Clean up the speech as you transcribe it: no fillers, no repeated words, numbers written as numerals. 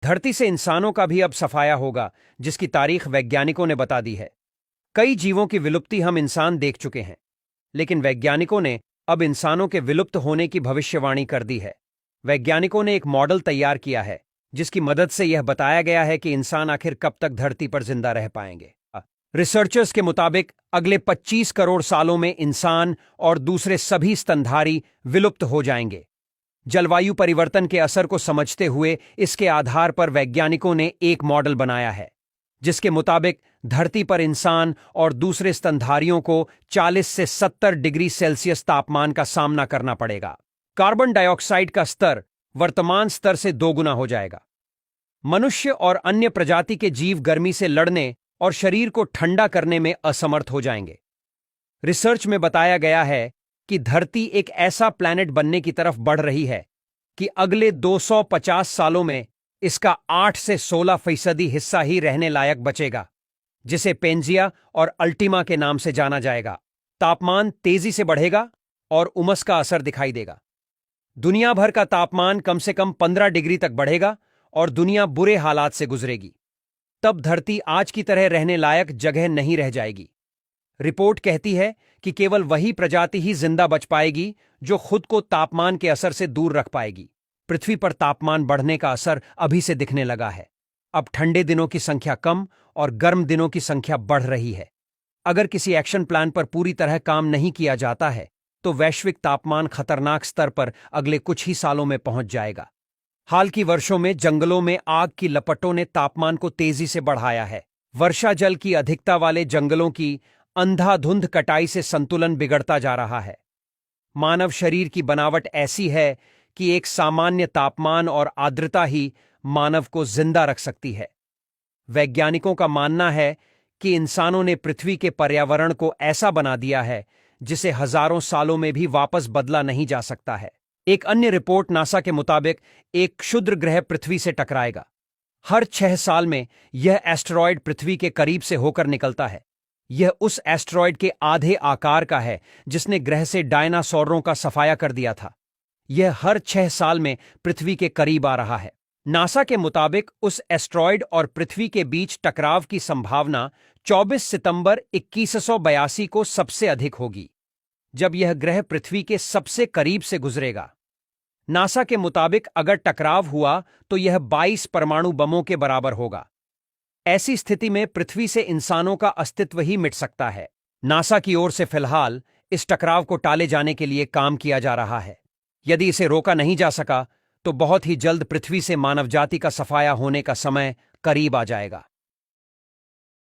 धरती से इंसानों का भी अब सफाया होगा, जिसकी तारीख वैज्ञानिकों ने बता दी है। कई जीवों की विलुप्ति हम इंसान देख चुके हैं, लेकिन वैज्ञानिकों ने अब इंसानों के विलुप्त होने की भविष्यवाणी कर दी है। वैज्ञानिकों ने एक मॉडल तैयार किया है, जिसकी मदद से यह बताया गया है कि इंसान आखिर कब तक धरती पर जिंदा रह पाएंगे। रिसर्चर्स के मुताबिक अगले 25 करोड़ सालों में इंसान और दूसरे सभी स्तनधारी विलुप्त हो जाएंगे। जलवायु परिवर्तन के असर को समझते हुए इसके आधार पर वैज्ञानिकों ने एक मॉडल बनाया है, जिसके मुताबिक धरती पर इंसान और दूसरे स्तनधारियों को 40 से 70 डिग्री सेल्सियस तापमान का सामना करना पड़ेगा। कार्बन डाइऑक्साइड का स्तर वर्तमान स्तर से 2 गुना हो जाएगा। मनुष्य और अन्य प्रजाति के जीव गर्मी से लड़ने और शरीर को ठंडा करने में असमर्थ हो जाएंगे। रिसर्च में बताया गया है कि धरती एक ऐसा प्लैनेट बनने की तरफ बढ़ रही है कि अगले 250 सालों में इसका 8 से 16% हिस्सा ही रहने लायक बचेगा, जिसे पेंजिया और अल्टीमा के नाम से जाना जाएगा। तापमान तेजी से बढ़ेगा और उमस का असर दिखाई देगा। दुनिया भर का तापमान कम से कम 15 डिग्री तक बढ़ेगा और दुनिया बुरे हालात से गुजरेगी। तब धरती आज की तरह रहने लायक जगह नहीं रह जाएगी। रिपोर्ट कहती है कि केवल वही प्रजाति ही जिंदा बच पाएगी जो खुद को तापमान के असर से दूर रख पाएगी। पृथ्वी पर तापमान बढ़ने का असर अभी से दिखने लगा है। अब ठंडे दिनों की संख्या कम और गर्म दिनों की संख्या बढ़ रही है। अगर किसी एक्शन प्लान पर पूरी तरह काम नहीं किया जाता है, तो वैश्विक तापमान खतरनाक स्तर पर अगले कुछ ही सालों में पहुंच जाएगा। हाल की वर्षों में जंगलों में आग की लपटों ने तापमान को तेजी से बढ़ाया है। वर्षा जल की अधिकता वाले जंगलों की अंधाधुंध कटाई से संतुलन बिगड़ता जा रहा है। मानव शरीर की बनावट ऐसी है कि एक सामान्य तापमान और आर्द्रता ही मानव को जिंदा रख सकती है। वैज्ञानिकों का मानना है कि इंसानों ने पृथ्वी के पर्यावरण को ऐसा बना दिया है जिसे हजारों सालों में भी वापस बदला नहीं जा सकता है। एक अन्य रिपोर्ट नासा के मुताबिक एक क्षुद्र ग्रह पृथ्वी से टकराएगा। हर 6 साल में यह एस्टेरॉयड पृथ्वी के करीब से होकर निकलता है। यह उस एस्टेरॉयड के आधे आकार का है जिसने ग्रह से डायनासोरों का सफाया कर दिया था। यह हर 6 साल में पृथ्वी के करीब आ रहा है। नासा के मुताबिक उस एस्टेरॉयड और पृथ्वी के बीच टकराव की संभावना 24 सितंबर 2182 को सबसे अधिक होगी, जब यह ग्रह पृथ्वी के सबसे करीब से गुजरेगा। नासा के मुताबिक अगर टकराव हुआ तो यह 22 परमाणु बमों के बराबर होगा। ऐसी स्थिति में पृथ्वी से इंसानों का अस्तित्व ही मिट सकता है। नासा की ओर से फिलहाल इस टकराव को टाले जाने के लिए काम किया जा रहा है। यदि इसे रोका नहीं जा सका तो बहुत ही जल्द पृथ्वी से मानवजाति का सफाया होने का समय करीब आ जाएगा।